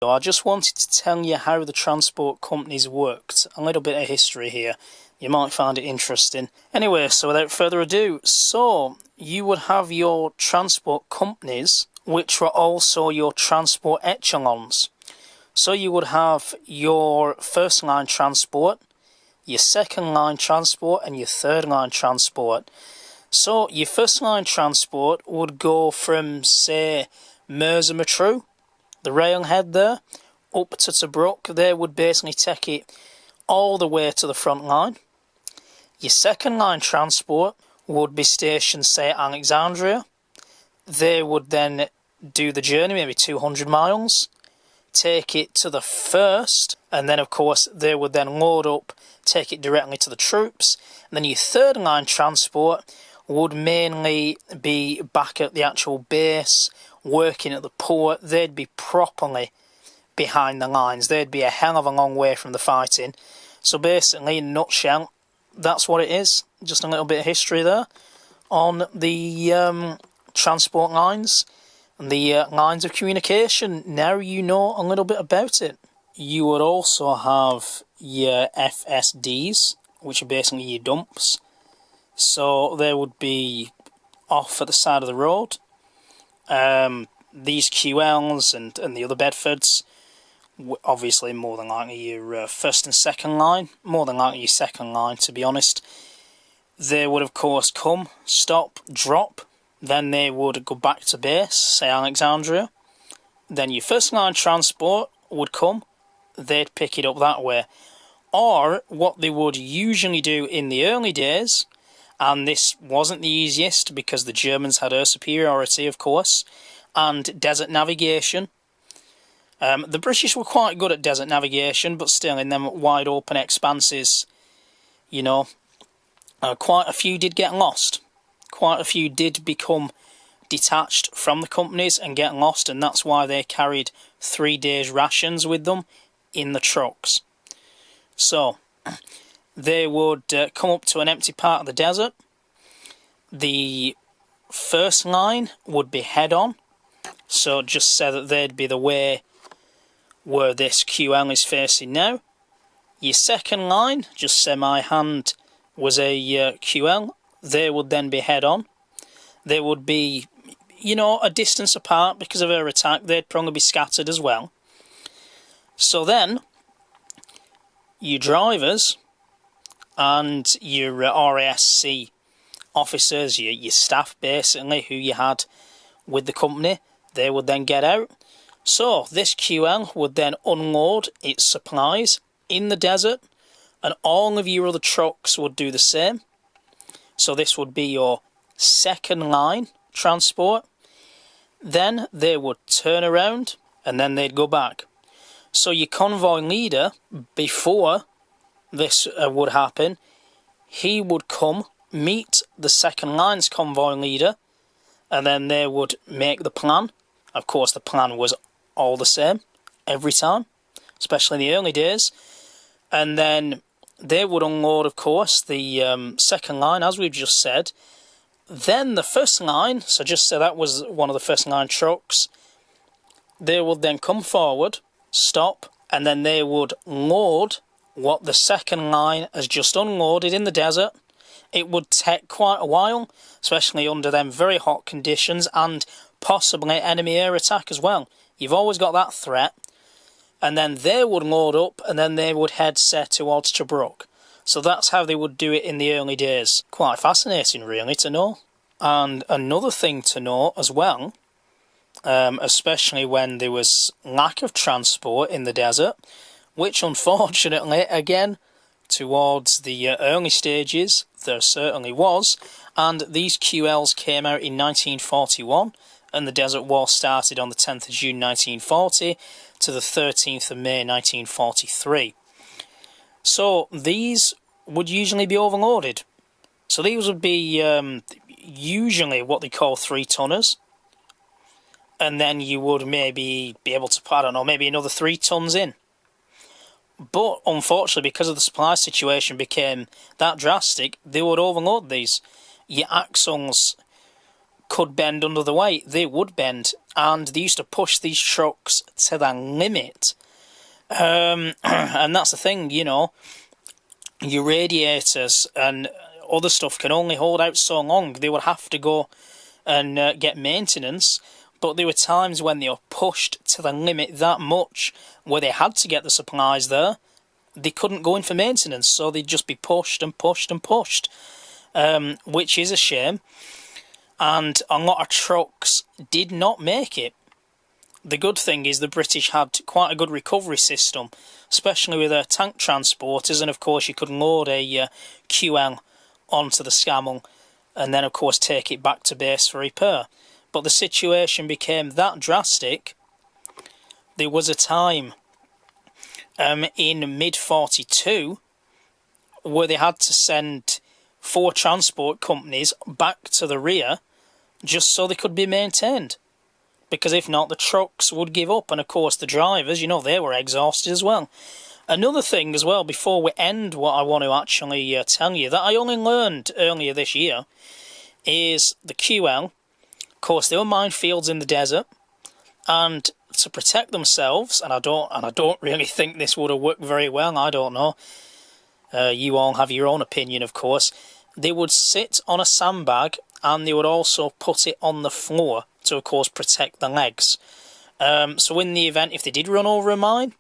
So I just wanted to tell you how the transport companies worked. A little bit of history here. You might find it interesting. Anyway, so without further ado, so you would have your transport companies, which were also your transport echelons. So you would have your first line transport, your second line transport, and your third line transport. So your first line transport would go from, say, Merseymatru, the railhead there, up to Tobruk. They would basically take it all the way to the front line. Your second line transport would be stationed, say, at Alexandria. They would then do the journey, maybe 200 miles, take it to the first, and then of course they would then load up, take it directly to the troops. And then your third line transport would mainly be back at the actual base, working at the port. They'd be properly behind the lines. They'd be a hell of a long way from the fighting. So basically, in a nutshell, that's what it is. Just a little bit of history there on the transport lines and the lines of communication. Now you know a little bit about it. You would also have your FSDs, which are basically your dumps. So they would be off at the side of the road. These QLs and the other Bedfords, obviously more than likely your first and second line, more than likely your second line to be honest. They would of course come, stop, drop, then they would go back to base, say Alexandria. Then your first line transport would come, they'd pick it up that way. Or what they would usually do in the early days, and this wasn't the easiest because the Germans had air superiority of course, and desert navigation. The British were quite good at desert navigation, but still in them wide open expanses, you know, quite a few did get lost. Quite a few did become detached from the companies and get lost, and that's why they carried 3 days rations with them in the trucks. So they would come up to an empty part of the desert. The first line would be head on, so just say that they'd be the way where this QL is facing now. Your second line, just say my hand was a QL, they would then be head on. They would be, you know, a distance apart because of air attack. They'd probably be scattered as well. So then your drivers and your RASC officers, your staff basically, who you had with the company, they would then get out. So this QL would then unload its supplies in the desert, and all of your other trucks would do the same. So this would be your second line transport. Then they would turn around and then they'd go back. So your convoy leader, before this would happen, he would come, meet the second line's convoy leader, and then they would make the plan. Of course, the plan was all the same every time, especially in the early days. And then they would unload, of course, the second line, as we've just said. Then the first line, so just say that was one of the first line trucks, they would then come forward, stop, and then they would load what the second line has just unloaded in the desert. It would take quite a while, especially under them very hot conditions and possibly enemy air attack as well. You've always got that threat. And then they would load up and then they would head, say, towards Tobruk. So that's how they would do it in the early days. Quite fascinating, really, to know. And another thing to know as well, especially when there was lack of transport in the desert, which unfortunately, again, towards the early stages, there certainly was, and these QLs came out in 1941, and the Desert War started on the 10th of June 1940 to the 13th of May 1943. So these would usually be overloaded. So these would be usually what they call 3-tonners. And then you would maybe be able to put, I don't know, maybe another 3 tons in. But unfortunately, because of the supply situation became that drastic, they would overload these. Your axles could bend under the weight. They would bend. And they used to push these trucks to the limit. And that's the thing, you know. Your radiators and other stuff can only hold out so long. They would have to go and get maintenance. But there were times when they were pushed to the limit that much where they had to get the supplies there. They couldn't go in for maintenance, so they'd just be pushed and pushed and pushed, which is a shame. And a lot of trucks did not make it. The good thing is the British had quite a good recovery system, especially with their tank transporters, and of course you could load a QL onto the Scammell and then of course take it back to base for repair. But the situation became that drastic. There was a time in mid-42 where they had to send 4 transport companies back to the rear just so they could be maintained. Because if not, the trucks would give up. And of course the drivers, you know, they were exhausted as well. Another thing as well, before we end what I want to actually tell you, that I only learned earlier this year, is the QL. Of course, there were minefields in the desert, and to protect themselves, and I don't really think this would have worked very well. I don't know. You all have your own opinion, of course. They would sit on a sandbag, and they would also put it on the floor to, of course, protect the legs. So in the event, if they did run over a mine,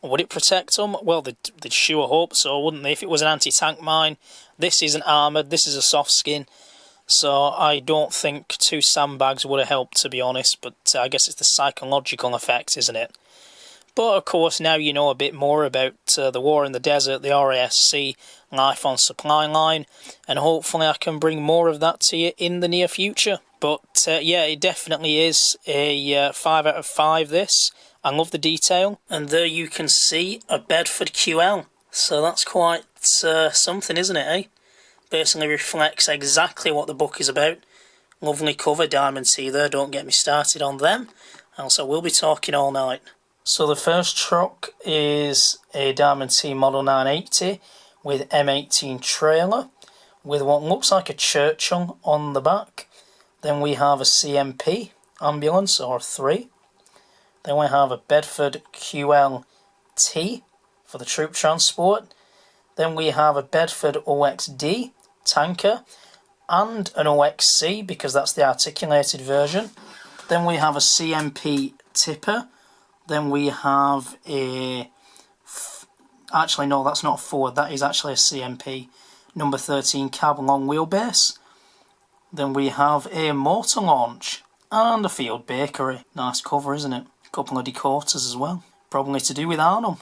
would it protect them? Well, they'd sure hope so, wouldn't they? If it was an anti-tank mine, this isn't armoured, this is a soft skin. So I don't think 2 sandbags would have helped, to be honest, but I guess it's the psychological effect, isn't it? But of course, now you know a bit more about the war in the desert, the RASC, life on supply line, and hopefully I can bring more of that to you in the near future. But yeah, it definitely is a 5 out of 5, this. I love the detail. And there you can see a Bedford QL. So that's quite something, isn't it, eh? Basically reflects exactly what the book is about. Lovely cover, Diamond T there, don't get me started on them. Else I will be talking all night. So the first truck is a Diamond T Model 980 with M18 trailer with what looks like a Churchill on the back. Then we have a CMP ambulance, or 3. Then we have a Bedford QL-T for the troop transport. Then we have a Bedford OXD tanker and an OXC, because that's the articulated version. Then we have a CMP tipper. Then we have a... Actually, no, that's not a Ford. That is actually a CMP number 13 cab long wheelbase. Then we have a motor launch and a field bakery. Nice cover, isn't it? A couple of decoters as well. Probably to do with Arnhem.